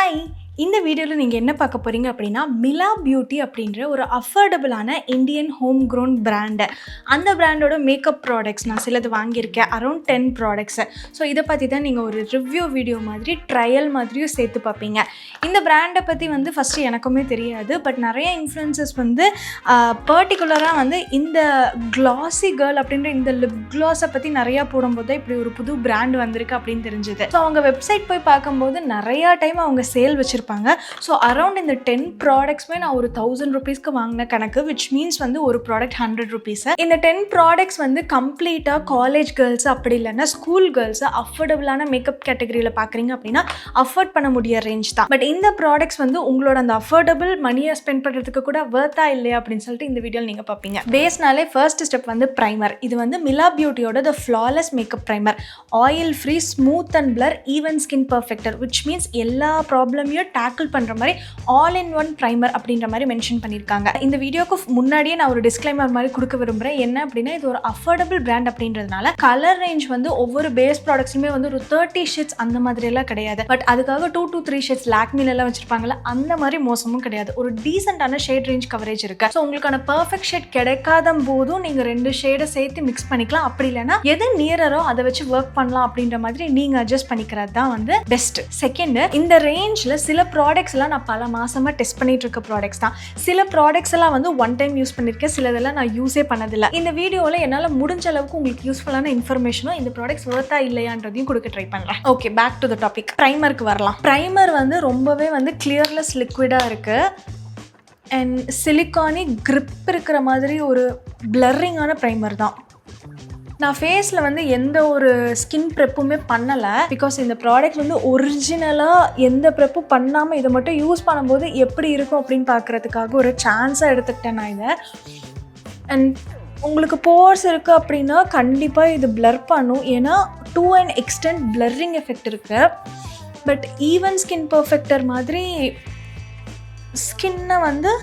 Hi, இந்த வீடியோவில் நீங்கள் என்ன பார்க்க போகிறீங்க அப்படின்னா மிலா பியூட்டி அப்படின்ற ஒரு அஃபோர்டபுளான இந்தியன் ஹோம் க்ரோன் பிராண்டு. அந்த பிராண்டோட மேக்கப் ப்ராடக்ட்ஸ் நான் சிலது வாங்கியிருக்கேன், அரௌண்ட் 10 ப்ராடக்ட்ஸு. ஸோ இதை பற்றி தான் நீங்கள் ஒரு ரிவ்யூ வீடியோ மாதிரி ட்ரையல் மாதிரியும் சேர்த்து பார்ப்பீங்க. இந்த பிராண்டை பற்றி ஃபஸ்ட்டு எனக்குமே தெரியாது, பட் நிறைய இன்ஃப்ளூயன்சஸ் பர்டிகுலராக இந்த கிளாஸி கேர்ள் அப்படின்ற இந்த லிப் கிளாஸை பற்றி நிறையா போடும்போது தான் இப்படி ஒரு புது பிராண்ட் வந்திருக்கு அப்படின்னு தெரிஞ்சுது. ஸோ அவங்க வெப்சைட் போய் பார்க்கும்போது நிறையா டைம் அவங்க சேல் வச்சுருப்பாங்க. ஸோ அரௌண்ட் இந்த 10 ப்ராடக்ட்ஸ்மே நான் ஒரு 1000 rupeesக்கு வாங்கின கணக்கு, விச் மீன்ஸ் ஒரு ப்ராடக்ட் 100 rupees. இந்த 10 ப்ராடக்ட்ஸ் கம்ப்ளீட்டாக காலேஜ் கேர்ள்ஸ் அப்படி இல்லைன்னா ஸ்கூல் கேர்ள்ஸ் அஃபோர்டபுளான மேக்கப் கேட்டகரியில் பார்க்குறீங்க அப்படின்னா அஃபோர்ட் பண்ண முடிய ரேஞ்ச் தான். பட் இந்த ப்ராடக்ட்ஸ் உங்களோட அந்த அஃபோர்டபுள் மணியை ஸ்பெண்ட் பண்ணுறதுக்கு கூட வர்த்தா இல்லையா அப்படின்னு சொல்லிட்டு இந்த வீடியோவில் நீங்கள் பார்ப்பீங்க. பேஸ்னாலே ஃபர்ஸ்ட் ஸ்டெப் ப்ரைமர். இது மிலா பியூட்டியோட the flawless makeup primer, oil free, smooth and blur, even skin perfecter, which means எல்லா ப்ராப்ளமையும் டேக்கிள் பண்ணுற மாதிரி ஆல் இன் ஒன் ப்ரைமர் அப்படின்ற மாதிரி மென்ஷன் பண்ணியிருக்காங்க. இந்த வீடியோக்கு முன்னாடியே நான் ஒரு டிஸ்க்ளைமர் மாதிரி கொடுக்க விரும்புகிறேன். என்ன அப்படின்னா, இது ஒரு அஃபோர்டபுள் பிராண்ட் அப்படின்றதுனால கலர் ரேஞ்ச் ஒவ்வொரு பேஸ் ப்ராடக்ட்ஸுமே ஒரு 30 ஷேட்ஸ் அந்த மாதிரி எல்லாம் கிடையாது. பட் அதுக்காக 2 to 3 ஷேட்ஸ் லாக்மிலெல்லாம் வச்சிருப்பாங்கல்ல, அந்த மாதிரி மோசமும் கிடையாது. ஒரு டீசென்டான ஷேட் ரேஞ்ச் கவரேஜ் இருக்கு. ஸோ உங்களுக்கான பர்ஃபெக்ட் ஷேட் கிடைக்காத போதும் நீங்கள் 2 ஷேடை சேர்த்து மிக்ஸ் பண்ணிக்கலாம். அப்படி இல்லைன்னா எது நியரரோ அதை வச்சு ஒர்க் பண்ணலாம் அப்படின்ற மாதிரி நீங்கள் அட்ஜஸ்ட் பண்ணிக்கிறது தான் பெஸ்ட். செகண்ட், இந்த ரேஞ்சில் சில ப்ராடக்ட்ஸ் எல்லாம் நான் பல மாசமா டெஸ்ட் பண்ணிட்டு இருக்க ப்ராடக்ட்ஸ் தான். சில ப்ராடக்ட்ஸ் எல்லாம் ஒன் டைம் யூஸ் பண்ணியிருக்கேன், சிலதெல்லாம் நான் யூஸே பண்ணதில்லை. இந்த வீடியோவில் என்னால் முடிஞ்ச அளவுக்கு உங்களுக்கு யூஸ்ஃபுல்லான இன்ஃபர்மேஷனும் இந்த ப்ராடக்ட்ஸ் வர்த்தா இல்லையான்றதையும் கொடுக்க ட்ரை பண்ணுறேன். Okay, back to the topic. ப்ரைமருக்கு வரலாம். ப்ரைமர் ரொம்பவே கிளியர்லெஸ் லிக்விடாக இருக்கு அண்ட் சிலிக்கானி கிரிப் இருக்கிற மாதிரி ஒரு பிளரிங்கான ப்ரைமர் தான். நான் ஃபேஸில் எந்த ஒரு ஸ்கின் ப்ரெப்புமே பண்ணலை, பிகாஸ் இந்த ப்ராடக்ட் ஒரிஜினலாக எந்த ப்ரெப்பும் பண்ணாமல் இதை மட்டும் யூஸ் பண்ணும்போது எப்படி இருக்கும் அப்படின்னு பார்க்குறதுக்காக ஒரு சான்ஸாக எடுத்துக்கிட்டேன் நான் இதை. அண்ட் உங்களுக்கு போர்ஸ் இருக்குது அப்படின்னா கண்டிப்பாக இது பிளர் பண்ணும், ஏன்னா to an extent blurring effect இருக்குது. பட் ஈவன் ஸ்கின் பர்ஃபெக்டர் மாதிரி ஸ்கின்னை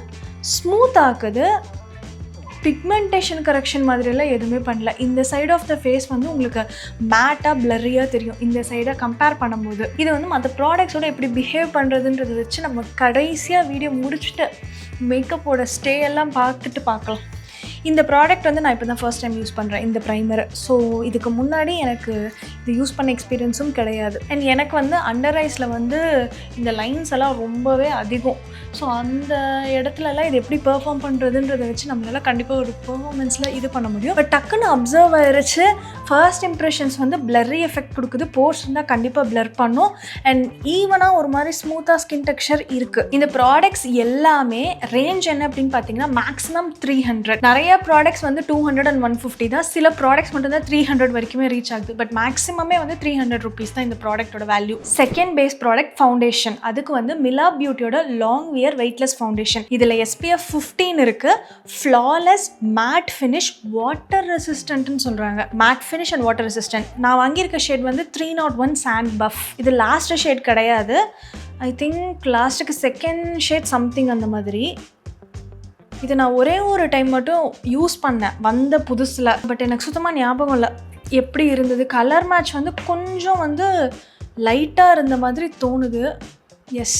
ஸ்மூத் ஆக்குது. பிக்மெண்டேஷன் கரெக்ஷன் மாதிரிலாம் எதுவுமே பண்ணல. இந்த சைட் ஆஃப் த ஃபேஸ் உங்களுக்கு மேட்டாக பிளரியாக தெரியும் இந்த சைடை கம்பேர் பண்ணும்போது. இது மற்ற ப்ராடக்ட்ஸோட எப்படி பிஹேவ் பண்ணுறதுன்றதை வச்சு நம்ம கடைசியாக வீடியோ முடிச்சுட்டு மேக்கப்போட ஸ்டே எல்லாம் பார்த்துட்டு பார்க்கலாம். இந்த ப்ராடக்ட் நான் இப்போ தான் ஃபர்ஸ்ட் டைம் யூஸ் பண்ணுறேன், இந்த ப்ரைமரை. ஸோ இதுக்கு முன்னாடி எனக்கு இது யூஸ் பண்ண எக்ஸ்பீரியன்ஸும் கிடையாது. அண்ட் எனக்கு அண்டர் ஐஸில் இந்த லைன்ஸ் எல்லாம் ரொம்பவே அதிகம். ஸோ அந்த இடத்துலலாம் இது எப்படி பெர்ஃபார்ம் பண்ணுறதுன்றதை வச்சு நம்மளால் கண்டிப்பாக ஒரு பெர்ஃபார்மன்ஸில் இது பண்ண முடியும். பட் டக்குன்னு அப்சர்வ் ஆயிடுச்சு, ஃபர்ஸ்ட் இம்ப்ரெஷன்ஸ் பிளரி எஃபெக்ட் கொடுக்குது. போர்ஸ் இருந்தால் கண்டிப்பாக பிளர் பண்ணும் அண்ட் ஈவனாக ஒரு மாதிரி ஸ்மூத்தாக ஸ்கின் டெக்ஸ்சர் இருக்குது. இந்த ப்ராடக்ட்ஸ் எல்லாமே ரேஞ்ச் என்ன அப்படின்னு பார்த்தீங்கன்னா மேக்ஸிமம் 300. நிறைய ப்ராடக்ட்ஸ் 200 and 150 தான். சில ப்ராடக்ட்ஸ் மட்டும் தான் 300 வரைக்குமே ரீச் ஆகுது. பட் மேக்ஸிமமே 300 rupees தான் இந்த ப்ராடக்டோட value. Second base product foundation. அதுக்கு மிலா பியூட்டியோட லாங் வியர் வெயிட்லெஸ் ஃபவுண்டேஷன். இதில் SPF 15 இருக்கு. ஃப்ளாலெஸ் மேட் ஃபினிஷ், வாட்டர் ரெசிஸ்டன்ட்னு சொல்கிறாங்க. Matte finish and water resistant. நான் வாங்கியிருக்க ஷேட் 301 சாண்ட் பஃப். இது லாஸ்ட் ஷேட் கிடையாது, ஐ திங்க் லாஸ்ட்டுக்கு செகண்ட் ஷேட் சம்திங் அந்த மாதிரி. இது நான் ஒரே ஒரு டைம் மட்டும் யூஸ் பண்ணேன் வந்த புதுசில். பட் எனக்கு சுத்தமாக ஞாபகம் இல்லை எப்படி இருந்தது. கலர் மேட்ச் கொஞ்சம் லைட்டாக இருந்த மாதிரி தோணுது. எஸ்,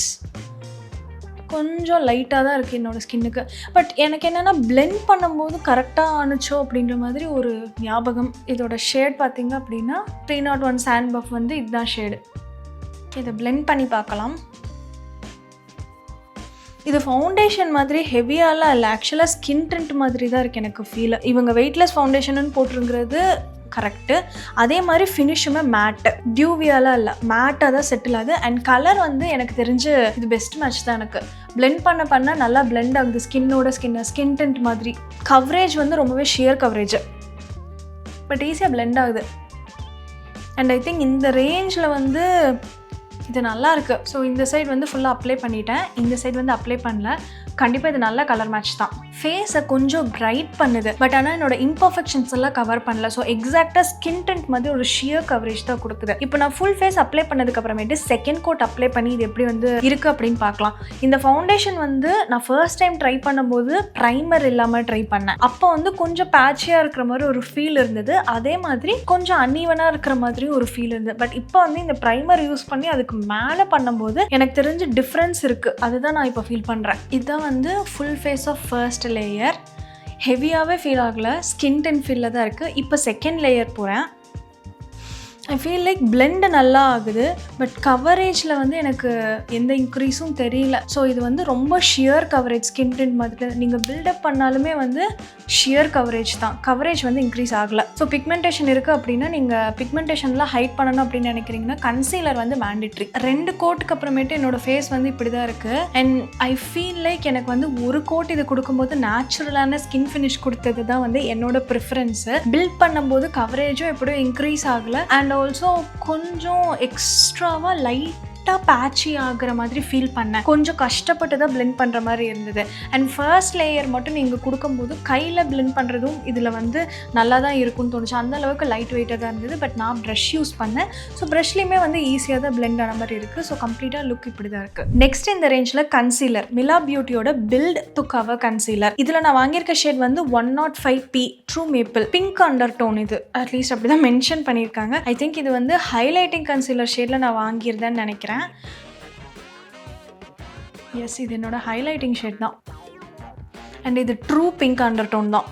கொஞ்சம் லைட்டாக தான் இருக்குது என்னோடய ஸ்கின்னுக்கு. பட் எனக்கு என்னென்னா பிளெண்ட் பண்ணும்போது கரெக்டாக ஆணுச்சோ அப்படின்ற மாதிரி ஒரு ஞாபகம். இதோட ஷேட் பார்த்திங்க அப்படின்னா 301 சாண்ட் பஃப் இதுதான் ஷேடு. இதை பிளெண்ட் பண்ணி பார்க்கலாம். இது ஃபவுண்டேஷன் மாதிரி ஹெவியாலாம் இல்லை, ஆக்சுவலாக ஸ்கின் டென்ட் மாதிரி தான் இருக்குது எனக்கு ஃபீல். இவங்க வெயிட்லெஸ் ஃபவுண்டேஷன் போட்டிருங்கிறது கரெக்டு. அதே மாதிரி ஃபினிஷுமே மேட்டு, டியூவியாலாம் இல்லை, மேட்டாக தான் செட்டில் ஆகுது. அண்ட் கலர் எனக்கு தெரிஞ்சு இது பெஸ்ட் மேட்ச் தான். எனக்கு பிளெண்ட் பண்ண நல்லா பிளெண்ட் ஆகுது ஸ்கின்னோட ஸ்கின் டென்ட் மாதிரி. கவரேஜ் ரொம்பவே ஷியர் கவரேஜ், பட் ஈஸியாக பிளெண்ட் ஆகுது. அண்ட் ஐ திங்க் இந்த ரேஞ்சில் இது நல்லா இருக்குது. ஸோ இந்த சைடு ஃபுல்லாக அப்ளை பண்ணிட்டேன், இந்த சைடு அப்ளை பண்ணல. கண்டிப்பாக இது நல்ல கலர் மேட்ச் தான். ஃபேஸை கொஞ்சம் பிரைட் பண்ணுது, பட் ஆனால் என்னோட இம்பர்ஃபெக்ஷன்ஸ் எல்லாம் கவர் பண்ணல. ஸோ எக்ஸாக்டாக ஸ்கின் டென்ட் மாதிரி ஒரு ஷியர் கவரேஜ் தான் கொடுக்குது. இப்போ நான் ஃபுல் ஃபேஸ் அப்ளை பண்ணதுக்கு அப்புறமேட்டு செகண்ட் கோட் அப்ளை பண்ணி இது எப்படி இருக்குது அப்படின்னு பார்க்கலாம். இந்த ஃபவுண்டேஷன் நான் ஃபர்ஸ்ட் டைம் ட்ரை பண்ணும்போது ப்ரைமர் இல்லாமல் ட்ரை பண்ணேன். அப்போ கொஞ்சம் பேட்சியாக இருக்கிற மாதிரி ஒரு ஃபீல் இருந்தது, அதே மாதிரி கொஞ்சம் அன்ஈவனாக இருக்கிற மாதிரி ஒரு ஃபீல் இருந்தது. பட் இப்போ இந்த ப்ரைமர் யூஸ் பண்ணி அது அதுக்கு மேலே பண்ணும்போது எனக்கு தெரிஞ்சு டிஃப்ரென்ஸ் இருக்குது. அதுதான் நான் இப்போ ஃபீல் பண்ணுறேன். இதுதான் வந்து full face of first layer. ஹெவியாகவே ஃபீல் ஆகலை, ஸ்கின் டென் ஃபீலில் தான் இருக்குது. இப்போ செகண்ட் லேயர் போகிறேன். ஐ ஃபீல் லைக் பிளெண்டு நல்லா ஆகுது, பட் கவரேஜில் வந்து எனக்கு எந்த இன்க்ரீஸும் தெரியல. ஸோ இது வந்து ரொம்ப ஷியர் கவரேஜ். ஸ்கின் டிண்ட் மாதிரி நீங்கள் பில்டப் பண்ணாலுமே வந்து ஷியர் கவரேஜ் தான், கவரேஜ் வந்து இன்க்ரீஸ் ஆகலை. ஸோ பிக்மெண்டேஷன் இருக்குது அப்படின்னா நீங்கள் பிக்மெண்டேஷன்லாம் ஹைட் பண்ணணும் அப்படின்னு நினைக்கிறீங்கன்னா கன்சீலர் வந்து மேண்டிட்ரி. 2 கோட்டுக்கு அப்புறமேட்டு என்னோடய ஃபேஸ் வந்து இப்படி தான் இருக்குது. அண்ட் ஐ ஃபீல் லைக் எனக்கு வந்து ஒரு கோட் இது கொடுக்கும்போது நேச்சுரலான ஸ்கின் ஃபினிஷ் கொடுத்தது தான் வந்து என்னோட ப்ரிஃபரன்ஸு. பில்ட் பண்ணும்போது கவரேஜும் எப்படியோ இன்க்ரீஸ் ஆகலை. அண்ட் ஆல்சோ கொஞ்சம் எக்ஸ்ட்ராவாக லைட்டாக பேட்சி ஆகிற மாதிரி ஃபீல் பண்ணேன். கொஞ்சம் கஷ்டப்பட்டு தான் பிளெண்ட் பண்ணுற மாதிரி இருந்தது. அண்ட் ஃபர்ஸ்ட் லேயர் மட்டும் நீங்கள் கொடுக்கும்போது கையில் பிளெண்ட் பண்ணுறதும் இதில் வந்து நல்லா தான் இருக்கும்னு தோணுச்சு. அந்த அளவுக்கு லைட் வெயிட்டாக தான் இருந்தது. பட் நான் ப்ரஷ் யூஸ் பண்ணேன். ஸோ ப்ரஷ்லேயுமே வந்து ஈஸியாக தான் பிளெண்ட் ஆன மாதிரி இருக்குது. ஸோ கம்ப்ளீட்டாக லுக் இப்படி தான் இருக்குது. நெக்ஸ்ட் இந்த ரேஞ்சில் கன்சீலர், மிலா பியூட்டியோட பில்ட் டு கவர் கன்சீலர். இதில் நான் வாங்கியிருக்க ஷேட் வந்து 105P true maple pink undertone. இது அட்லீஸ்ட் அப்படி தான் மென்ஷன் பண்ணியிருக்காங்க. ஐ திங்க் இது வந்து ஹைலைட்டிங் கன்சீலர் ஷேடில் நான் வாங்கியிருந்தேன்னு நினைக்கிறேன். எஸ், இது என்னோட ஹைலைட்டிங் ஷேட் தான். அண்ட் இது ட்ரூ பிங்க் அண்டர் டோன் தான்.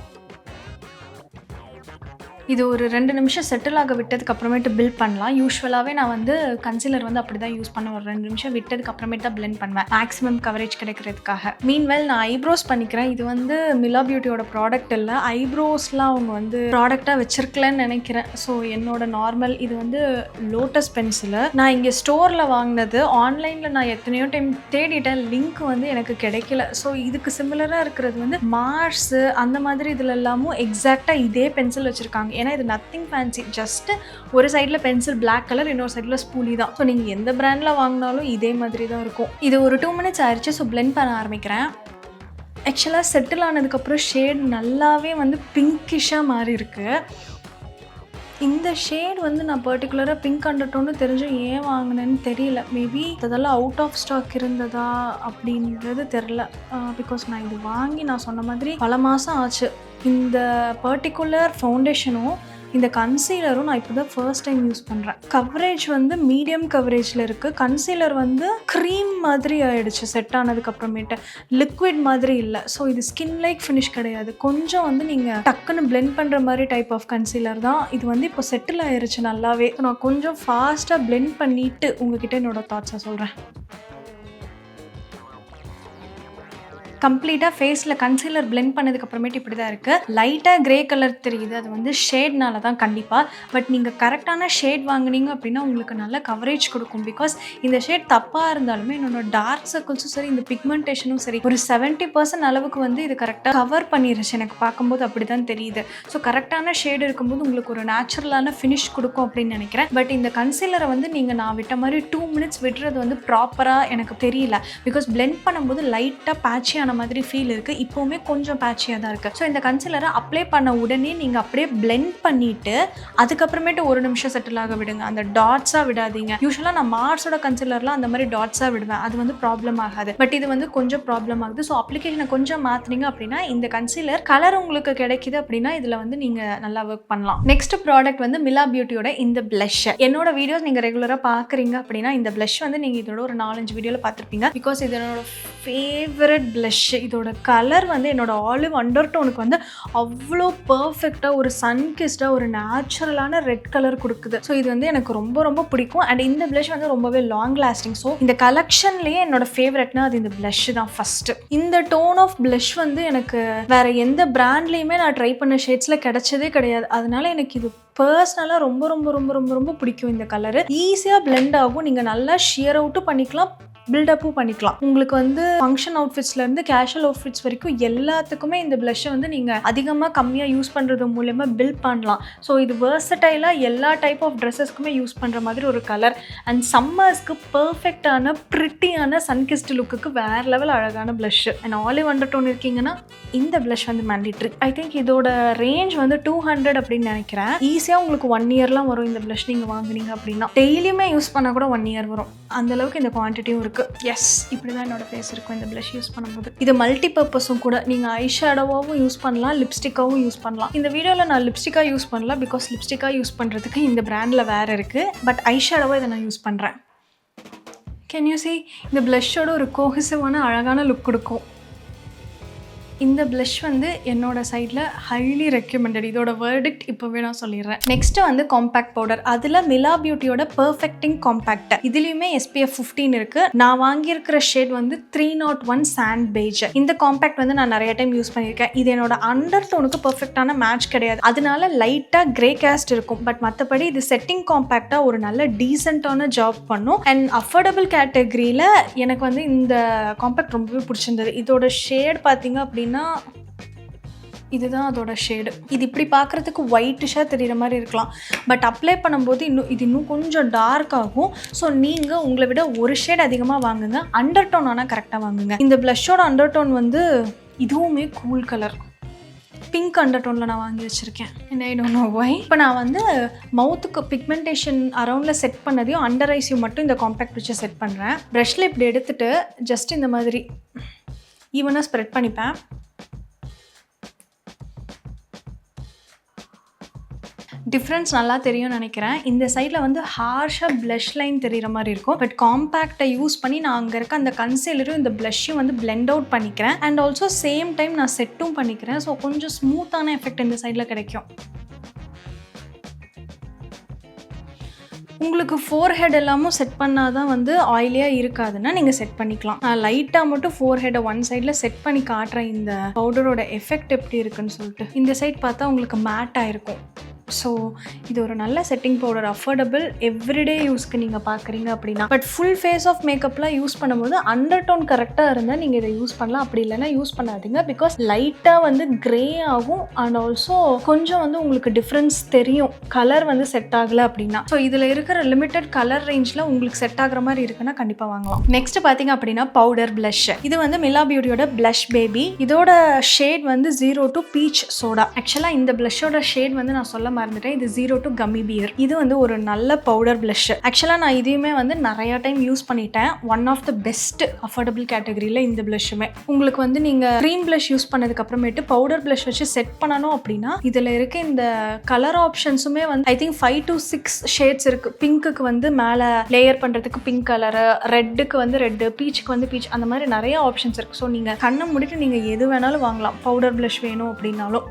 இது ஒரு 2 நிமிஷம் செட்டில் ஆக விட்டதுக்கு அப்புறமேட்டு பில்ட் பண்ணலாம். யூஸ்வலாகவே நான் வந்து கன்சீலர் வந்து அப்படி தான் யூஸ் பண்ணுவேன். ஒரு 2 நிமிஷம் விட்டதுக்கு அப்புறமேட்டு தான் பிளெண்ட் பண்ணுவேன், மேக்ஸிமம் கவரேஜ் கிடைக்கிறதுக்காக. மீன்வெல் நான் ஐப்ரோஸ் பண்ணிக்கிறேன். இது வந்து மிலா பியூட்டியோட ப்ராடக்ட் இல்லை, ஐப்ரோஸ்லாம் அவங்க வந்து ப்ராடக்டாக வச்சிருக்கலன்னு நினைக்கிறேன். ஸோ என்னோட நார்மல் இது வந்து லோட்டஸ் பென்சிலு. நான் இங்கே ஸ்டோரில் வாங்கினது. ஆன்லைனில் நான் எத்தனையோ டைம் தேடிட்டேன், லிங்க் வந்து எனக்கு கிடைக்கல. ஸோ இதுக்கு சிமிலராக இருக்கிறது வந்து மார்ஸு அந்த மாதிரி இதில் எல்லாமும் எக்ஸாக்டாக இதே பென்சில் வச்சுருக்காங்க. ஏன்னா இது நத்திங் ஃபேன்சி, ஜஸ்ட் ஒரு சைடில் பென்சில் பிளாக் கலர், இன்னொரு சைடில் ஸ்பூலி தான். ஸோ நீங்கள் எந்த பிராண்டில் வாங்கினாலும் இதே மாதிரி தான் இருக்கும். இது ஒரு 2 மினிட்ஸ் ஆயிடுச்சு. ஸோ பிளெண்ட் பண்ண ஆரம்பிக்கிறேன். ஆக்சுவலாக செட்டில் ஆனதுக்கப்புறம் ஷேட் நல்லாவே வந்து பிங்கிஷாக மாறி இருக்குது. இந்த ஷேட் வந்து நான் பர்டிகுலராக பிங்க் அண்டர்டோன்னு தெரிஞ்சும் ஏன் வாங்கினேன்னு தெரியல. மேபி அதெல்லாம் அவுட் ஆஃப் ஸ்டாக் இருந்ததா அப்படின்றது தெரில. பிகாஸ் நான் இது வாங்கி நான் சொன்ன மாதிரி பல மாதம் ஆச்சு. இந்த பர்டிகுலர் ஃபவுண்டேஷனும் இந்த கன்சீலரும் நான் இப்போ தான் ஃபர்ஸ்ட் டைம் யூஸ் பண்ணுறேன். கவரேஜ் வந்து மீடியம் கவரேஜில் இருக்குது. கன்சீலர் வந்து க்ரீம் மாதிரி ஆகிடுச்சு செட் ஆனதுக்கப்புறமேட்டு, லிக்விட் மாதிரி இல்லை. ஸோ இது ஸ்கின் லைக் ஃபினிஷ் கிடையாது. கொஞ்சம் வந்து நீங்கள் டக்குன்னு பிளெண்ட் பண்ணுற மாதிரி டைப் ஆஃப் கன்சீலர் தான். இது வந்து இப்போ செட்டில் ஆகிடுச்சு நல்லாவே. நான் கொஞ்சம் ஃபாஸ்ட்டாக பிளெண்ட் பண்ணிவிட்டு உங்ககிட்ட என்னோட தாட்ஸை சொல்கிறேன். கம்ப்ளீட்டாக ஃபேஸில் கன்சீலர் பிளெண்ட் பண்ணதுக்கப்புறமேட்டு இப்படி தான் இருக்குது. லைட்டாக க்ரே கலர் தெரியுது, அது வந்து ஷேட்னால தான் கண்டிப்பாக. பட் நீங்கள் கரெக்டான ஷேட் வாங்கினீங்க அப்படின்னா உங்களுக்கு நல்ல கவரேஜ் கொடுக்கும். பிகாஸ் இந்த ஷேட் தப்பாக இருந்தாலுமே என்னோட டார்க் சர்க்கிள்ஸும் சரி, இந்த பிக்மெண்டேஷனும் சரி, ஒரு 70% அளவுக்கு வந்து இது கரெக்டாக கவர் பண்ணிருச்சு. எனக்கு பார்க்கும்போது அப்படி தான் தெரியுது. ஸோ கரெக்டான ஷேடு இருக்கும்போது உங்களுக்கு ஒரு நேச்சுரலான ஃபினிஷ் கொடுக்கும் அப்படின்னு நினைக்கிறேன். பட் இந்த கன்சீலரை வந்து நீங்கள் நான் விட்ட மாதிரி 2 மினிட்ஸ் விடுறது வந்து ப்ராப்பராக எனக்கு தெரியல. பிகாஸ் பிளெண்ட் பண்ணும்போது லைட்டாக பேட்சியான மாதிரி ஃபீல் இருக்குது. இப்போவுமே கொஞ்சம் பேட்சியாக தான் இருக்குது. ஸோ இந்த கன்சீலரை அப்ளை பண்ண உடனே நீங்கள் அப்படியே பிளெண்ட் பண்ணிவிட்டு அதுக்கப்புறமேட்டு 1 நிமிஷம் செட்டில் ஆக விடுங்க. அந்த டாட்ஸாக விடாதீங்க. யூஸ்வலாக நான் மார்ஸோட கன்சீலர்லாம் அந்த மாதிரி டாட்ஸாக விடுவேன், அது வந்து ப்ராப்ளம் ஆகாது. பட் இது வந்து கொஞ்சம் ப்ராப்ளம் ஆகுது. ஸோ அப்ளிகேஷனை கொஞ்சம் மாற்றினீங்க அப்படின்னா இந்த கன்சீலர் கலர் உங்களுக்கு கிடைக்குது அப்படின்னா இதில் வந்து நீங்கள் நல்லா ஒர்க் பண்ணலாம். நெக்ஸ்ட் ப்ராடக்ட் வந்து மிலா பியூட்டியோட இந்த பிளஷ். என்னோட வீடியோஸ் நீங்கள் ரெகுலராக பார்க்குறீங்க அப்படின்னா இந்த பிளஷ் வந்து நீங்கள் இதோட ஒரு 4-5 வீடியோவில் பார்த்துருப்பீங்க. பிகாஸ் இது என்னோட ஃபேவரட் பிளஷ். இதோட கலர் வந்து என்னோட ஆலிவ் அண்டர்டோனுக்கு வந்து அவ்வளோ பர்ஃபெக்டாக ஒரு சன்கிஸ்டாக ஒரு நேச்சுரலான ரெட் கலர் கொடுக்குது. ஸோ இது வந்து எனக்கு ரொம்ப ரொம்ப பிடிக்கும். அண்ட் இந்த பிளஷ் வந்து ரொம்பவே லாங் லாஸ்டிங். ஸோ இந்த கலெக்ஷன்லேயே என்னோட ஃபேவரட்னா அது இந்த பிளஷ் தான் ஃபஸ்ட்டு. இந்த டோன் ஆஃப் பிளஷ் வந்து எனக்கு வேற எந்த பிராண்ட்லேயுமே நான் ட்ரை பண்ண ஷேட்ஸில் கிடைச்சதே கிடையாது. அதனால எனக்கு இது பர்சனலாக ரொம்ப ரொம்ப ரொம்ப ரொம்ப ரொம்ப பிடிக்கும். இந்த கலரு ஈஸியாக பிளெண்ட் ஆகும். நீங்கள் நல்லா ஷியர் அவுட்டும் பண்ணிக்கலாம், பில்டப்பும் பண்ணிக்கலாம். உங்களுக்கு வந்து ஃபங்க்ஷன் அவுட்ஃபிட்ஸ்லேருந்து கேஷுவல் அவுட்ஃபிட்ஸ் வரைக்கும் எல்லாத்துக்குமே இந்த பிளஷ்ஷை வந்து நீங்கள் அதிகமாக கம்மியாக யூஸ் பண்ணுறது மூலயமா பில்ட் பண்ணலாம். ஸோ இது வேர்சடைலாக எல்லா டைப் ஆஃப் ட்ரெஸ்ஸஸ்க்குமே யூஸ் பண்ணுற மாதிரி ஒரு கலர். அண்ட் சம்மர்ஸ்க்கு பர்ஃபெக்டான ப்ரிட்டியான சன்கிஸ்ட் லுக்குக்கு வேறு லெவல் அழகான பிளஷ். அண்ட் ஆலிவ் அண்டர்டோன் இருக்கீங்கன்னா இந்த பிளஷ் வந்து மேண்டிட்ரி. ஐ திங்க் இதோட ரேஞ்ச் வந்து 200 அப்படின்னு நினைக்கிறேன். ஈஸியாக உங்களுக்கு 1 இயர்லாம் வரும் இந்த பிளஷ் நீங்கள் வாங்குனீங்க அப்படின்னா. டெய்லியுமே யூஸ் பண்ணால் கூட 1 இயர் வரும். அந்தளவுக்கு இந்த குவான்டிட்டியும் இருக்குது. எஸ், இப்படி தான் என்னோட ஃபேஸ் இருக்கும் இந்த பிளஷ் யூஸ் பண்ணும்போது. இது மல்டி பர்பஸும் கூட. நீங்கள் ஐ ஷேடோவாகவும் யூஸ் பண்ணலாம், லிப்ஸ்டிக்காகவும் யூஸ் பண்ணலாம். இந்த வீடியோவில் நான் லிப்ஸ்டிக்காக யூஸ் பண்ணல, பிகாஸ் லிப்ஸ்டிக்காக யூஸ் பண்ணுறதுக்கு இந்த பிராண்டில் வேறு இருக்குது. பட் ஐ ஷேடோவாக இதை நான் யூஸ் பண்ணுறேன். கேன் யூ see இந்த ப்ளஷ்ஷோட ஒரு கோஹெசிவான அழகான லுக் கொடுக்கும். இந்த ப்ளஷ் வந்து என்னோட சைடில் ஹைலி ரெக்கமெண்டட். இதோட வேர்டிக்ட் இப்போவே நான் சொல்லிடுறேன். நெக்ஸ்ட்டு வந்து காம்பேக்ட் பவுடர். அதில் மிலா பியூட்டியோட பர்ஃபெக்டிங் காம்பேக்ட். இதுலேயுமே SPF 15 இருக்குது. நான் வாங்கியிருக்கிற ஷேட் வந்து 301 சாண்ட் பெய்ஜ். இந்த காம்பேக்ட் வந்து நான் நிறைய டைம் யூஸ் பண்ணியிருக்கேன். இது என்னோட அண்டர் டோனுக்கு பர்ஃபெக்டான மேட்ச் கிடையாது, அதனால லைட்டாக கிரே கேஸ்ட் இருக்கும். பட் மற்றபடி இது செட்டிங் காம்பேக்டாக ஒரு நல்ல டீசெண்டான ஜாப் பண்ணும். அண்ட் அஃபோர்டபுள் கேட்டகரியில் எனக்கு வந்து இந்த காம்பேக்ட் ரொம்பவே பிடிச்சிருந்தது. இதோட ஷேட் பார்த்தீங்க அப்படின்னா இதுதான் அதோட ஷேடு. இது இப்படி பார்க்குறதுக்கு ஒயிட்டிஷாக தெரிகிற மாதிரி இருக்கலாம், பட் அப்ளை பண்ணும்போது இன்னும் கொஞ்சம் டார்க் ஆகும். ஸோ நீங்கள் உங்களை விட ஒரு ஷேட் அதிகமாக வாங்குங்க. அண்டர் டோன் ஆனால் கரெக்டாக வாங்குங்க. இந்த ப்ளஷ்ஷோட அண்டர் டோன் வந்து இதுவுமே கூல் கலர் பிங்க் அண்டர் டோனில் நான் வாங்கி வச்சுருக்கேன். And I don't know why. இப்போ நான் வந்து மவுத்துக்கு பிக்மெண்டேஷன் அரௌண்டில் செட் பண்ணதையும் அண்டர் ஐஸையும் மட்டும் இந்த காம்பேக்ட் வச்சு செட் பண்ணுறேன். ப்ரஷில் இப்படி எடுத்துகிட்டு ஜஸ்ட் இந்த மாதிரி ஈவனாக ஸ்ப்ரெட் பண்ணிப்பேன். டிஃப்ரென்ஸ் நல்லா தெரியும்னு நினைக்கிறேன். இந்த சைடில் வந்து ஹார்ஷாக ப்ளஷ் லைன் தெரிகிற மாதிரி இருக்கும். பட் காம்பேக்டை யூஸ் பண்ணி நான் அங்கே இருக்க அந்த கன்சீலரும் இந்த ப்ளஷ்ஷையும் வந்து பிளெண்ட் அவுட் பண்ணிக்கிறேன். அண்ட் ஆல்சோ சேம் டைம் நான் செட்டும் பண்ணிக்கிறேன். ஸோ கொஞ்சம் ஸ்மூத்தான எஃபெக்ட் இந்த சைடில் கிடைக்கும். உங்களுக்கு ஃபோர் ஹெட் எல்லாமும் செட் பண்ணால் தான் வந்து ஆயிலியாக இருக்காதுன்னா நீங்கள் செட் பண்ணிக்கலாம். நான் லைட்டாக மட்டும் ஃபோர் ஹெட்டை ஒன் சைடில் செட் பண்ணி காட்டுறேன் இந்த பவுடரோட எஃபெக்ட் எப்படி இருக்குன்னு சொல்லிட்டு. இந்த சைட் பார்த்தா உங்களுக்கு மேட்டாக இருக்கும். ஸோ இது ஒரு நல்ல செட்டிங் பவுடர், அஃபோர்டபுள், எவ்ரிடே யூஸ்க்கு நீங்கள் பார்க்குறீங்க அப்படின்னா. பட் ஃபுல் ஃபேஸ் ஆஃப் மேக்கப்லாம் யூஸ் பண்ணும்போது அண்டர் டோன் கரெக்டாக இருந்தால் நீங்கள் இதை யூஸ் பண்ணலாம். அப்படி இல்லைன்னா யூஸ் பண்ணாதீங்க. பிகாஸ் லைட்டாக வந்து க்ரே ஆகும் அண்ட் ஆல்சோ கொஞ்சம் வந்து உங்களுக்கு டிஃப்ரென்ஸ் தெரியும் கலர் வந்து செட் ஆகலை அப்படின்னா. ஸோ இதில் இருக்கிற லிமிட்டட் கலர் ரேஞ்சில் உங்களுக்கு செட் ஆகிற மாதிரி இருக்குன்னா கண்டிப்பாக வாங்கலாம். நெக்ஸ்ட் பார்த்தீங்க அப்படின்னா பவுடர் ப்ளஷ். இது வந்து மிலா பியூட்டியோட ப்ளஷ் பேபி. இதோட ஷேட் வந்து 02 பீச் சோடா. ஆக்சுவலாக இந்த ப்ளஷோட ஷேட் வந்து நான் சொல்ல மறந்துட்டேன். இது 02 கம்மி பியர். இது வந்து ஒரு நல்ல பவுடர் ப்ளஷ். ஆக்சுவலாக நான் இதையுமே வந்து நிறையா டைம் யூஸ் பண்ணிட்டேன். One of the best affordable கேட்டகரியில் இந்த ப்ளஷ்ஷுமே. உங்களுக்கு வந்து நீங்கள் க்ரீம் ப்ளஷ் யூஸ் பண்ணதுக்கு அப்புறமேட்டு பவுடர் ப்ளஷ் வச்சு செட் பண்ணணும் அப்படின்னா இதில் இருக்க இந்த கலர் ஆப்ஷன்ஸுமே வந்து ஐ திங்க் 5 to 6 ஷேட்ஸ் இருக்குது. பிங்க்குக்கு வந்து மேலே லேயர் பண்ணுறதுக்கு பிங்க் கலரு, ரெட்டுக்கு வந்து ரெட்டு, பீச்சுக்கு வந்து பீச், அந்த மாதிரி நிறைய ஆப்ஷன்ஸ் இருக்குது. ஸோ நீங்கள் கண்ணை முடிட்டு நீங்கள் எது வேணாலும் வாங்கலாம் பவுடர் ப்ளஷ் வேணும் அப்படின்னாலும்.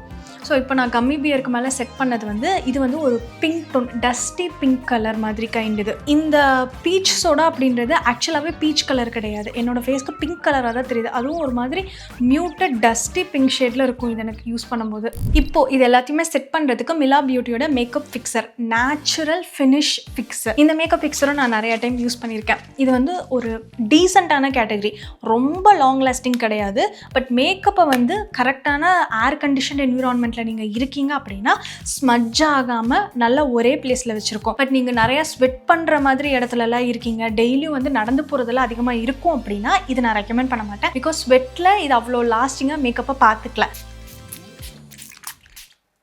ஸோ இப்போ நான் கம்மி பியருக்கு மேலே செட் பண்ணது வந்து இது வந்து ஒரு pink tone, dusty pink colour மாதிரி கைண்ட். இது இந்த பீச் சோடா அப்படின்றது ஆக்சுவலாகவே பீச் கலர் கிடையாது. என்னோடய ஃபேஸ்க்கு பிங்க் கலராக தான் தெரியுது. அதுவும் ஒரு மாதிரி மியூட்டட் டஸ்டி பிங்க் ஷேடில் இருக்கும் இது எனக்கு யூஸ் பண்ணும்போது. இப்போது இது எல்லாத்தையுமே செட் பண்ணுறதுக்கு மிலா பியூட்டியோட makeup fixer, natural finish fixer. இந்த மேக்கப் ஃபிக்சரும் நான் நிறையா டைம் யூஸ் பண்ணியிருக்கேன். இது வந்து ஒரு டீசெண்டான கேட்டகரி, ரொம்ப லாங் லாஸ்டிங் கிடையாது. பட் மேக்கப்பை வந்து கரெக்டான ஏர் கண்டிஷன் என்விரான்மெண்ட் நீங்கள் இருக்கீங்க அப்படின்னா ஸ்மட்ஜ் ஆகாமல் நல்லா ஒரே பிளேஸில் வச்சுருக்கோம். பட் நீங்கள் நிறையா ஸ்வெட் பண்ணுற மாதிரி இடத்துலலாம் இருக்கீங்க, டெய்லியும் வந்து நடந்து போகிறதெல்லாம் அதிகமாக இருக்கும் அப்படின்னா இது நான் ரெக்கமெண்ட் பண்ண மாட்டேன். பிகாஸ் ஸ்வெட்டில் இது அவ்வளோ லாஸ்டிங்காக மேக்கப்பை பார்த்துக்கல.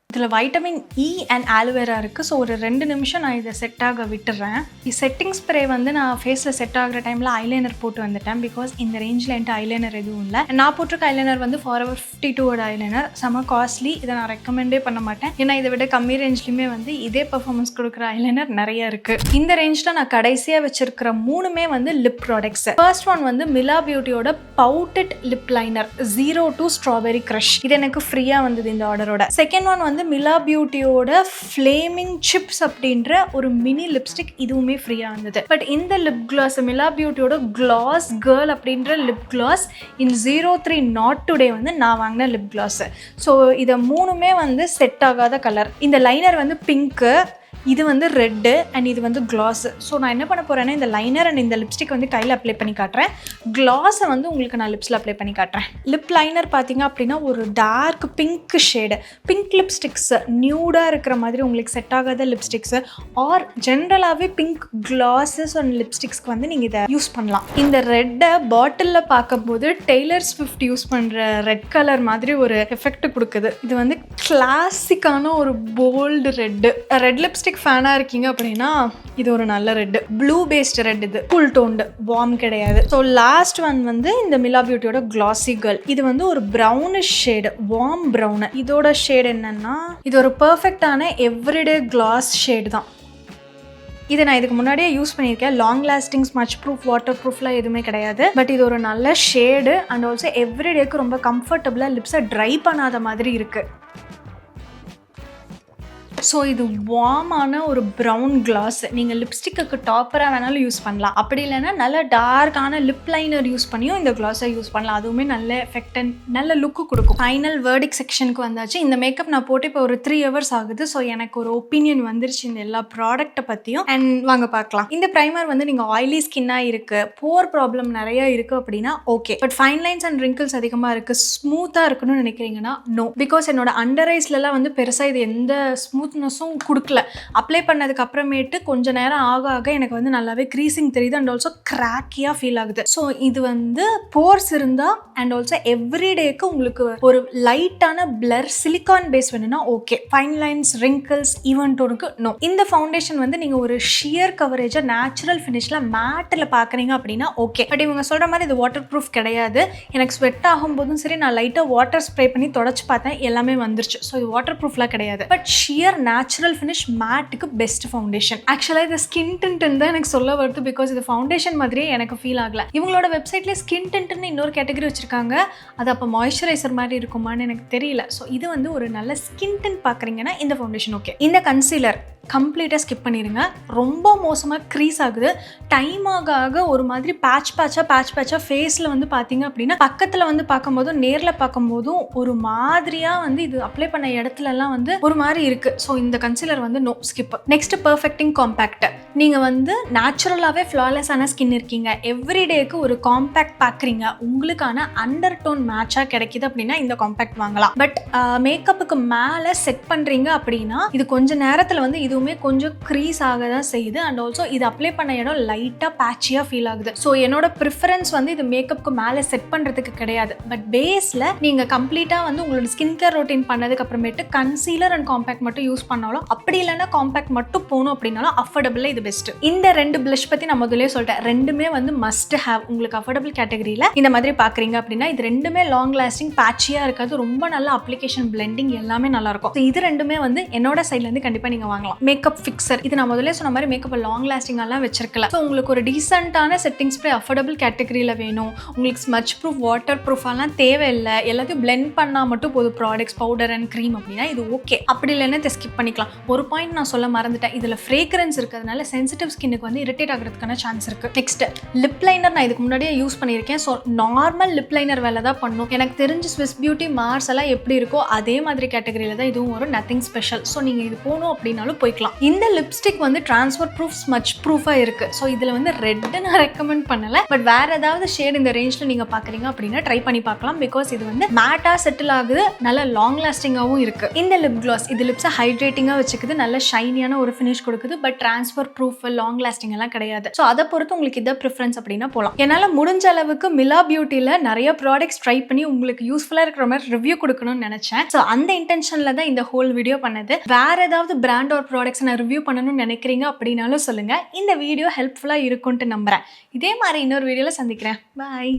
இதில் வைட்டமின் இ அண்ட் ஆலோவேரா இருக்குது. ஸோ ஒரு 2 நிமிஷம் நான் இதை செட் ஆக விட்டுறேன். செட்டிங் ஸ்ப்ரே வந்து நான் ஃபேஸில் செட் ஆகிற டைமில் ஐலைனர் போட்டு வந்துட்டேன். பிகாஸ் இந்த ரேஞ்சில் என்கிட்ட ஐலைனர் எதுவும் இல்லை. நான் போட்டிருக்க ஐலைனர் வந்து Forever 52 ஐலைனர், செம காஸ்ட்லி. இதை நான் ரெக்கமெண்டே பண்ண மாட்டேன். ஏன்னா இதை விட கம்மி ரேஞ்ச்லையுமே வந்து இதே பர்ஃபார்மன்ஸ் கொடுக்குற ஐலைனர் நிறைய இருக்குது. இந்த ரேஞ்சில் நான் கடைசியாக வச்சிருக்கிற 3மே வந்து லிப் ப்ராடக்ட்ஸ். ஃபர்ஸ்ட் ஒன் வந்து Mila பியூட்டியோட பவுட்டட் lip liner 02 strawberry crush. இது எனக்கு ஃப்ரீயாக வந்தது இந்த ஆர்டரோட. செகண்ட் ஒன் வந்து மிலா பியூட்டியோட ஃப்ளேமிங் சிப்ஸ் அப்படின்ற ஒரு மினி லிப்ஸ்டிக். இதுவுமே ஃப்ரீயாக இருந்தது. பட் இந்த லிப் கிளாஸ் மிலா பியூட்டியோட கிளாஸ் கேர்ள் அப்படின்ற lip gloss in 03 not today வந்து நான் வாங்கின லிப் கிளாஸ். ஸோ இதை 3மே வந்து செட் ஆகாத கலர். இந்த லைனர் வந்து பிங்க்கு, இது வந்து ரெட்டு அண்ட் இது வந்து கிளாஸு. ஸோ நான் என்ன பண்ண போகிறேன்னா இந்த லைனர் அண்ட் இந்த லிப்ஸ்டிக் வந்து கையில் அப்ளை பண்ணி காட்டுறேன். கிளாஸை வந்து உங்களுக்கு நான் லிப்ஸில் அப்ளை பண்ணி காட்டுறேன். லிப் லைனர் பார்த்தீங்க அப்படின்னா ஒரு dark pink shade. Pink lipsticks, நியூடாக இருக்கிற மாதிரி உங்களுக்கு செட் ஆகாத லிப்ஸ்டிக்ஸு ஆர் ஜென்ரலாகவே பிங்க் கிளாஸஸ் அண்ட் லிப்ஸ்டிக்ஸ்க்கு வந்து நீங்கள் இதை யூஸ் பண்ணலாம். இந்த ரெட்டை பாட்டிலில் பார்க்கும்போது டெய்லர் ஸ்விஃப்ட் யூஸ் பண்ணுற ரெட் கலர் மாதிரி ஒரு எஃபெக்ட் கொடுக்குது. இது வந்து கிளாசிக்கான ஒரு போல்டு ரெட்டு. ரெட் லிப்ஸ்டிக் ஃபேனாக இருக்கீங்க அப்படின்னா இது ஒரு நல்ல ரெட்டு. Blue based red. இது கூல் டோன்டு, வார்ம் கிடையாது. ஸோ லாஸ்ட் ஒன் வந்து இந்த மிலா பியூட்டியோட கிளாசி கேர்ள். இது வந்து ஒரு ப்ரௌனிஷ் ஷேடு, வார்ம் ப்ரௌனு. இதோட ஷேட் என்னன்னா இது ஒரு பர்ஃபெக்டான எவ்ரிடே கிளாஸ் ஷேடு தான். இதை நான் இதுக்கு முன்னாடியே யூஸ் பண்ணியிருக்கேன். Long lasting, smudge proof, water ப்ரூஃப்லாம் எதுவுமே கிடையாது. பட் இது ஒரு நல்ல ஷேடு அண்ட் ஆல்சோ எவ்ரிடேக்கு ரொம்ப கம்ஃபர்டபுளாக லிப்ஸை ட்ரை பண்ணாத மாதிரி இருக்குது. ஸோ இது வார்மான ஒரு ப்ரௌன் கிளாஸ். நீங்கள் லிப்ஸ்டிக்கு டாப்பராக வேணாலும் யூஸ் பண்ணலாம். அப்படி இல்லைன்னா நல்ல டார்க்கான லிப் லைனர் யூஸ் பண்ணியும் இந்த கிளாஸை யூஸ் பண்ணலாம். அதுவுமே நல்ல எஃபெக்ட் அண்ட் நல்ல லுக்கு கொடுக்கும். ஃபைனல் வேர்டிக் செக்ஷனுக்கு வந்தாச்சு. இந்த மேக்கப் நான் போட்டு இப்போ ஒரு 3 hours ஆகுது. ஸோ எனக்கு ஒரு ஒப்பீனியன் வந்துருச்சு இந்த எல்லா ப்ராடக்ட்டை பற்றியும். அண்ட் வாங்க பார்க்கலாம். இந்த ப்ரைமர் வந்து நீங்கள் ஆயிலி ஸ்கின்னாக இருக்குது, போர் ப்ராப்ளம் நிறைய இருக்குது அப்படின்னா okay. But fine lines and wrinkles அதிகமாக இருக்குது, ஸ்மூத்தாக இருக்கணும்னு நினைக்கிறீங்கன்னா நோ. பிகாஸ் என்னோட அண்டர் ஐஸ்லலாம் வந்து பெருசாக இது எந்த ஸ்மூத்னஸும் கொடுக்கல. அப்ளை பண்ணதுக்கு அப்புறமேட்டு கொஞ்சம் நேரம் ஆக ஆக எனக்கு வந்து நல்லாவே க்ரீசிங் தெரியுது அண்ட் ஆல்சோ கிராக்கியாக ஃபீல் ஆகுது. ஸோ இது வந்து போர்ஸ் இருந்தால் அண்ட் ஆல்சோ எவ்ரிடேக்கு உங்களுக்கு ஒரு லைட்டான பிளர் சிலிகான் பேஸ் வேணும்னா okay. Fine lines, wrinkles, even டோனுக்கு நோ. இந்த ஃபவுண்டேஷன் வந்து நீங்கள் ஒரு ஷியர் கவரேஜாக நேச்சுரல் ஃபினிஷில் மேட்டில் பார்க்குறீங்க அப்படின்னா ஓகே. பட் இவங்க சொல்கிற மாதிரி இது வாட்டர் ப்ரூஃப் கிடையாது. எனக்கு ஸ்வெட் ஆகும்போதும் சரி, நான் லைட்டாக வாட்டர் ஸ்ப்ரே பண்ணி தொடச்சி பார்த்தேன், எல்லாமே வந்துருச்சு. ஸோ இது வாட்டர் ப்ரூஃப்லாம் கிடையாது. பட் ஷியர் நேச்சுரல் ஃபினிஷ் மேட்டுக்கு பெஸ்ட் ஃபவுண்டேஷன். ஆக்சுவலாக இது ஸ்கின் டின்ட்னு தான் எனக்கு சொல்ல வருது. பிகாஸ் இது ஃபவுண்டேஷன் மாதிரியே எனக்கு ஃபீல் ஆகல. இவங்களோட வெப்சைட்லேயே ஸ்கின் டின்ட்னு இன்னொரு கேட்டகரி வச்சிருக்காங்க. அது அப்போ மாய்ஸ்சரைசர் மாதிரி இருக்குமான்னு எனக்கு தெரியல. ஸோ இது வந்து ஒரு நல்ல ஸ்கின் டின் பார்க்குறீங்கன்னா இந்த ஃபவுண்டேஷன் ஓகே. இந்த கன்சீலர் கம்ப்ளீட்டாக ஸ்கிப் பண்ணிடுங்க. ரொம்ப மோசமாக க்ரீஸ் ஆகுது. டைம் ஆக ஆக ஒரு மாதிரி பேட்சாக ஃபேஸில் வந்து பார்த்தீங்க அப்படின்னா பக்கத்தில் வந்து பார்க்கும்போதும் நேரில் பார்க்கும்போதும் ஒரு மாதிரியாக வந்து இது அப்ளை பண்ண இடத்துலலாம் வந்து ஒரு மாதிரி இருக்குது. ஸோ இந்த கன்சீலர் வந்து no, skip. Next perfecting compact. நீங்கள் வந்து நேச்சுரலாகவே ஃப்ளாலெஸ்ஸான ஸ்கின் இருக்கீங்க, எவ்ரிடேக்கு ஒரு காம்பேக்ட் பார்க்குறீங்க, உங்களுக்கான அண்டர் டோன் மேட்சாக கிடைக்கிது அப்படின்னா இந்த காம்பேக்ட் வாங்கலாம். பட் மேக்கப்புக்கு மேலே செட் பண்ணுறீங்க அப்படின்னா இது கொஞ்சம் நேரத்தில் வந்து இதுவுமே கொஞ்சம் க்ரீஸ் ஆக தான் செய்யுது அண்ட் ஆல்சோ இது அப்ளை பண்ண இடம் லைட்டாக பேட்சியாக ஃபீல் ஆகுது. ஸோ என்னோட ப்ரிஃபரன்ஸ் வந்து இது மேக்கப்புக்கு மேலே செட் பண்ணுறதுக்கு கிடையாது. பட் பேஸில் நீங்கள் கம்ப்ளீட்டாக வந்து உங்களோட ஸ்கின் கேர் ரொட்டீன் பண்ணதுக்கு அப்புறமேட்டு கன்சீலர் அண்ட் காம்பேக்ட் மட்டும் யூஸ் பண்ணாலும், அப்படி இல்லைன்னா காம்பேக்ட் மட்டும் போகணும் அப்படின்னாலும் அஃபோர்டபுளாக இது பெஸ்ட். இந்த 2 ப்ளஷ் பற்றி நான் முதலே சொல்லிட்டேன். ரெண்டுமே வந்து மஸ்ட் ஹேவ். உங்களுக்கு அஃபோர்டபுள் கேட்டகரியில் இந்த மாதிரி பார்க்குறீங்க அப்படின்னா இது ரெண்டுமே லாங் லாஸ்டிங், பேட்சியாக இருக்காது, ரொம்ப நல்ல அப்ளிகேஷன் பிளெண்டிங் எல்லாமே நல்லாயிருக்கும். இது ரெண்டுமே வந்து என்னோட சைட்லேருந்து கண்டிப்பாக நீங்கள் வாங்கலாம். மேக்கப் ஃபிக்சர், இது நான் முதல்ல சொன்ன மாதிரி மேக்கப் லாங் லாஸ்டிங்காலாம் வச்சிருக்கல. ஸோ உங்களுக்கு ஒரு டீசென்ட்டான செட்டிங் ஸ்ப்ரே அஃபோர்டபுள் கேட்டகரியில் வேணும், உங்களுக்கு ஸ்மச் ப்ரூஃப், வாட்டர் ப்ரூஃபாலாம் தேவையில்லை, எல்லாத்தையும் பிளெண்ட் பண்ணால் மட்டும் போதும் ப்ராடக்ட்ஸ், பவுடர் அண்ட் க்ரீம் அப்படின்னா இது ஓகே. அப்படி இல்லைன்னா இதை ஸ்கிப் பண்ணிக்கலாம். ஒரு பாயிண்ட் நான் சொல்ல மறந்துட்டேன், இதில் ஃப்ரேக்ரன்ஸ் இருக்கிறதுனால சென்சிட்டிவ் ஸ்கின்னுக்கு வந்து இரிட்டேட் ஆகிறதுக்கான சான்ஸ் இருக்குது. நெக்ஸ்ட் லிப் லைனர் நான் இதுக்கு முன்னாடியே யூஸ் பண்ணியிருக்கேன். ஸோ நார்மல் லிப் லைனர் வேலை தான் பண்ணும். எனக்கு தெரிஞ்சு ஸ்விஸ் பியூட்டி, மார்ஸ் எல்லாம் எப்படி இருக்கோ அதே மாதிரி கேட்டகரியில் தான் இதுவும் ஒரு நத்திங் ஸ்பெஷல். ஸோ நீங்கள் இது போகணும் அப்படின்னாலும் போய்க்கலாம். இந்த லிப்ஸ்டிக் வந்து ட்ரான்ஸ்ஃபர் ப்ரூஃப், ஸ்மச் ப்ரூஃபாக இருக்குது. ஸோ இதில் வந்து ரெட்டு நான் ரெக்கமெண்ட் பண்ணலை. பட் வேறு ஏதாவது ஷேட் இந்த ரேஞ்சில் நீங்கள் பார்க்குறீங்க அப்படின்னா ட்ரை பண்ணி பார்க்கலாம். பிகாஸ் இது வந்து மேட்டாக செட்டில் ஆகுது, நல்ல லாங் லாஸ்டிங்காகவும் இருக்குது. இந்த லிப் கிளாஸ் இது லிப்ஸை ஹைட்ரேட்டிங்காக வச்சுக்குது, நல்ல ஷைனியான ஒரு ஃபினிஷ் கொடுக்குது. But transfer proof, long lasting எல்லாம் கிடையாது. ஸோ அதை பொறுத்து உங்களுக்கு இதை ப்ரிஃபரன்ஸ் அப்படின்னா போகலாம். என்னால் முடிஞ்ச அளவுக்கு மிலா பியூட்டியில் நிறைய ப்ராடக்ட்ஸ் ட்ரை பண்ணி உங்களுக்கு யூஸ்ஃபுல்லாக இருக்கிற மாதிரி ரிவ்யூ கொடுக்கணும்னு நினச்சேன். ஸோ அந்த இன்டென்ஷனில் தான் இந்த ஹோல் வீடியோ பண்ணது. வேறு ஏதாவது பிராண்ட் ஆர் ப்ராடக்ட்ஸ் நான் ரிவ்யூ பண்ணணும்னு நினைக்கிறீங்க அப்படின்னாலும் சொல்லுங்கள். இந்த வீடியோ ஹெல்ப்ஃபுல்லாக இருக்கும்ட்டு நம்புகிறேன். இதே மாதிரி இன்னொரு வீடியோவில் சந்திக்கிறேன். பாய்.